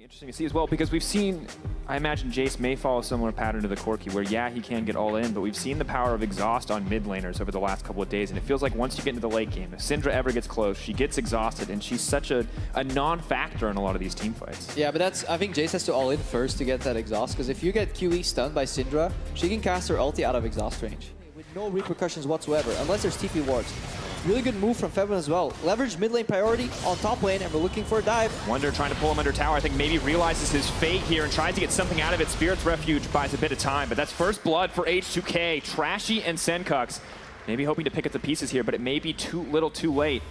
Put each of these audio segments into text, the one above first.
Interesting to see as well, because we've seen, I imagine Jace may follow a similar pattern to the Corki, where yeah, he can get all in, but we've seen the power of exhaust on mid laners over the last couple of days, and it feels like once you get into the late game, if Syndra ever gets close, she gets exhausted, and she's such a non-factor in a lot of these team fights. Yeah, but I think Jace has to all in first to get that exhaust, because if you get QE stunned by Syndra, she can cast her ulti out of exhaust range with no repercussions whatsoever, unless there's TP wards. Really good move from Fevin as well. Leverage mid lane priority on top lane, and we're looking for a dive. Wunder trying to pull him under tower. I think maybe realizes his fate here and tries to get something out of it. Spirit's Refuge buys a bit of time, but that's first blood for H2K. Trashy and Senkux maybe hoping to pick up the pieces here, but it may be too little too late.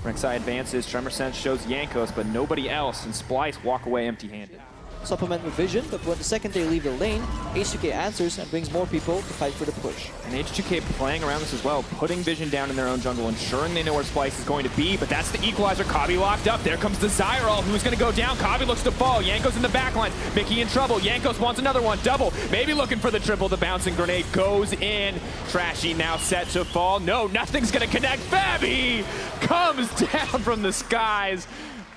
Rek'Sai advances, Tremor Sense shows Jankos, but nobody else, and Splyce walk away empty-handed. Supplement with vision, but when the second they leave the lane, H2K answers and brings more people to fight for the push. And H2K playing around this as well, putting vision down in their own jungle, ensuring they know where Splyce is going to be, but that's the equalizer. Kabi locked up. There comes the Zyrol, who's going to go down. Kabi looks to fall. Jankos in the backline. Mickey in trouble. Jankos wants another one. Double. Maybe looking for the triple. The bouncing grenade goes in. Trashy now set to fall. No, nothing's going to connect. Fabi comes down from the skies.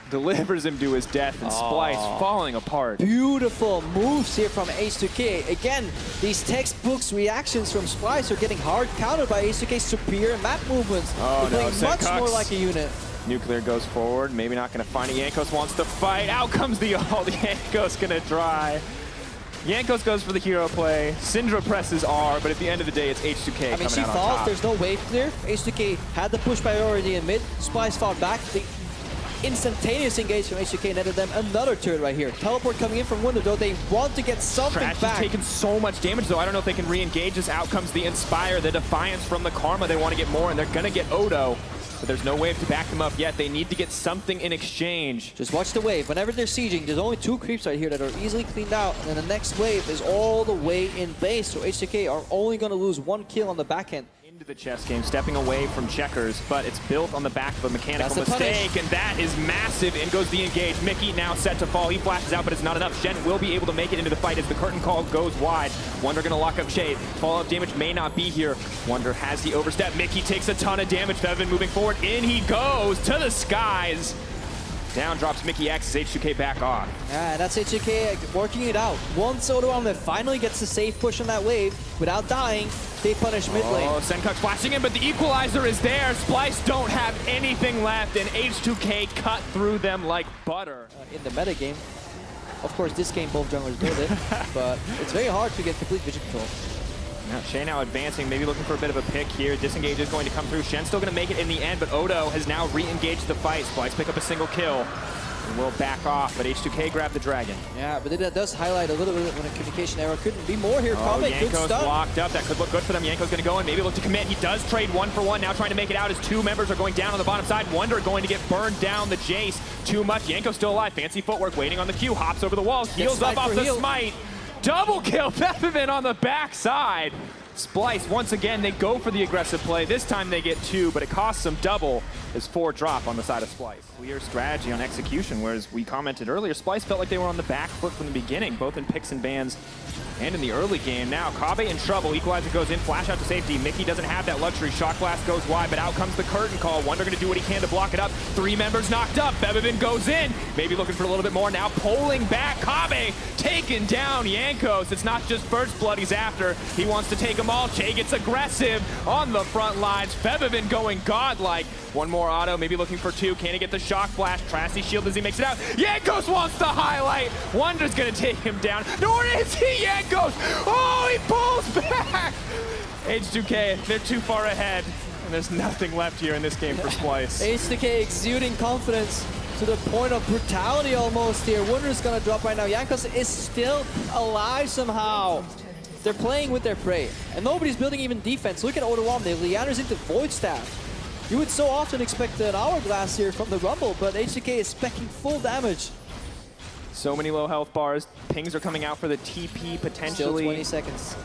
Delivers him to his death, and Splyce falling apart. Beautiful moves here from H2K. Again, these textbooks reactions from Splyce are getting hard countered by H2K's superior map movements. Oh, They're no, playing much more like a unit. Nuclear goes forward, maybe not going to find it. Jankos wants to fight. Out comes the ult. Jankos going to try. Jankos goes for the hero play. Syndra presses R, but at the end of the day, it's H2K. I mean, she falls. There's no wave clear. H2K had the push priority in mid. Splyce fought back. The instantaneous engage from H2K netted them another turret right here. Teleport coming in from Wunder, though. They want to get something back. Trash has taken so much damage, though. I don't know if they can re-engage this. Out comes the Inspire, the Defiance from the Karma. They want to get more, and they're going to get Odo. But there's no wave to back them up yet. They need to get something in exchange. Just watch the wave. Whenever they're sieging, there's only 2 creeps right here that are easily cleaned out. And then the next wave is all the way in base. So H2K are only going to lose 1 kill on the back end. Into the chess game, stepping away from checkers, but it's built on the back of a mechanical mistake, and that is massive. In goes the engage. Mickey now set to fall. He flashes out, but it's not enough. Shen will be able to make it into the fight as the curtain call goes wide. Wunder going to lock up Shade. Fallout damage may not be here. Wunder has the overstep. Mickey takes a ton of damage. Fevin moving forward. In he goes to the skies. Down drops Mickey X as H2K back off. Yeah, that's H2K working it out. Once Odo finally gets the safe push on that wave without dying, they punish mid lane. Oh, Senkux flashing in, but the equalizer is there. Splyce don't have anything left, and H2K cut through them like butter. In the meta game, of course, this game both junglers build it, but it's very hard to get complete vision control. Now, Shay now advancing, maybe looking for a bit of a pick here. Disengage is going to come through. Shen's still going to make it in the end, but Odo has now re-engaged the fight. Splyce pick up a single kill and will back off, but H2K grab the dragon. Yeah, but it does highlight a little bit when a communication error couldn't be more here. Probably good stun. Locked up. That could look good for them. Yanko's going to go in, maybe look to commit. He does trade 1-for-1, now trying to make it out as 2 members are going down on the bottom side. Wunder going to get burned down the Jace. Too much. Yanko's still alive. Fancy footwork, waiting on the Q. Hops over the wall. Heals up off the smite. Double kill. Peppermint on the backside. Splyce, once again, they go for the aggressive play. This time they get 2, but it costs them double as 4 drop on the side of Splyce. Clear strategy on execution, whereas we commented earlier, Splyce felt like they were on the back foot from the beginning, both in picks and bans and in the early game. Now, Kabe in trouble. Equalizer goes in, flash out to safety. Mickey doesn't have that luxury. Shock blast goes wide, but out comes the curtain call. Wunder going to do what he can to block it up. 3 members knocked up. Bebevin goes in, maybe looking for a little bit more. Now pulling back. Kabe taking down Jankos. It's not just first blood he's after. He wants to take them all. Che gets aggressive on the front lines. Bebevin going godlike. 1 more auto, maybe looking for 2. Can he get the shock blast? Trashy shield as he makes it out. Jankos wants the highlight. Wunder's going to take him down. Nor is he. Jankos. Oh, he pulls back. H2K, they're too far ahead. And there's nothing left here in this game for Splyce. H2K exuding confidence to the point of brutality almost here. Wunder's going to drop right now. Jankos is still alive somehow. They're playing with their prey. And nobody's building even defense. Look at Odo. They Leanders into Void Staff. You would so often expect an hourglass here from the Rumble, but H2K is specking full damage. So many low health bars. Pings are coming out for the TP potentially. Still 20 seconds.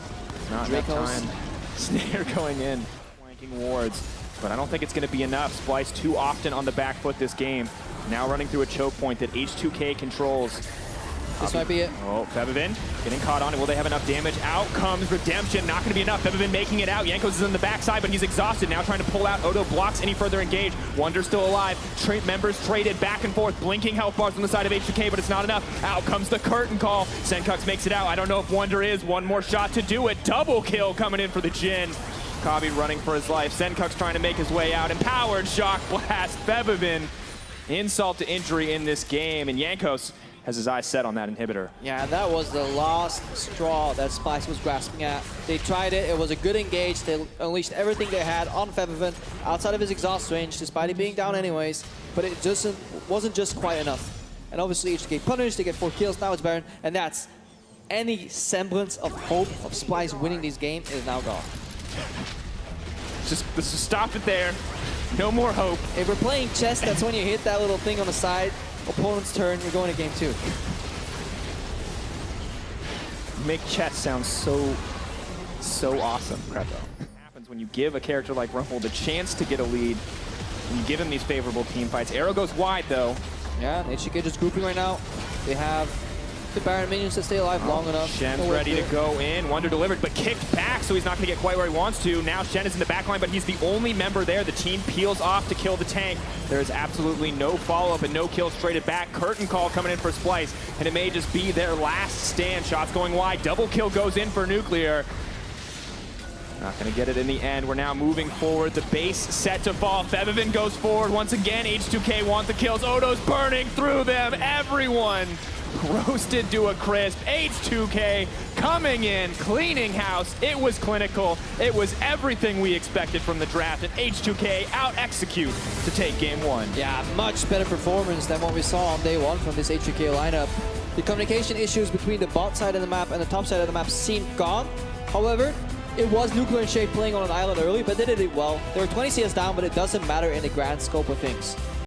Not enough time. Snare going in. Flanking wards. But I don't think it's going to be enough. Splyce too often on the back foot this game. Now running through a choke point that H2K controls. This might be it. Oh, Febvin getting caught on it. Will they have enough damage? Out comes Redemption. Not going to be enough. Febvin making it out. Jankos is in the backside, but he's exhausted. Now trying to pull out. Odo blocks any further engage. Wonder still alive. Members traded back and forth. Blinking health bars on the side of H2K, but it's not enough. Out comes the curtain call. Senkux makes it out. I don't know if Wonder is. One more shot to do it. Double kill coming in for the Jin. Kabi running for his life. Senkux trying to make his way out. Empowered shock blast. Febvin insult to injury in this game, and Jankos has his eyes set on that inhibitor. Yeah, that was the last straw that Splyce was grasping at. They tried it. It was a good engage. They unleashed everything they had on Febvin outside of his exhaust range, despite it being down anyways. But it just wasn't just quite enough. And obviously H2K punished. They get 4 kills. Now it's Baron, and that's any semblance of hope of Splyce winning this game is now gone. Just stop it there. No more hope. If we're playing chess, that's when you hit that little thing on the side. Opponent's turn, you're going to game 2. Make chess sound so awesome, Krepo. What happens when you give a character like Rumble the chance to get a lead, and you give him these favorable team fights. Arrow goes wide, though. Yeah, H2K just grouping right now. They have the Baron minions to stay alive long enough. Shen's ready to go in. Wonder delivered, but kicked back, so he's not going to get quite where he wants to. Now Shen is in the backline, but he's the only member there. The team peels off to kill the tank. There is absolutely no follow-up and no kills traded back. Curtain call coming in for Splyce, and it may just be their last stand. Shots going wide. Double kill goes in for Nuclear. Not going to get it in the end. We're now moving forward. The base set to fall. Febvin goes forward once again. H2K want the kills. Odo's burning through them. Everyone roasted to a crisp. H2K coming in, cleaning house. It was clinical. It was everything we expected from the draft, and H2K out-execute to take game 1. Yeah, much better performance than what we saw on day 1 from this H2K lineup. The communication issues between the bot side of the map and the top side of the map seemed gone. However, it was Nuclear and Shade playing on an island early, but they did it well. They were 20 CS down, but it doesn't matter in the grand scope of things.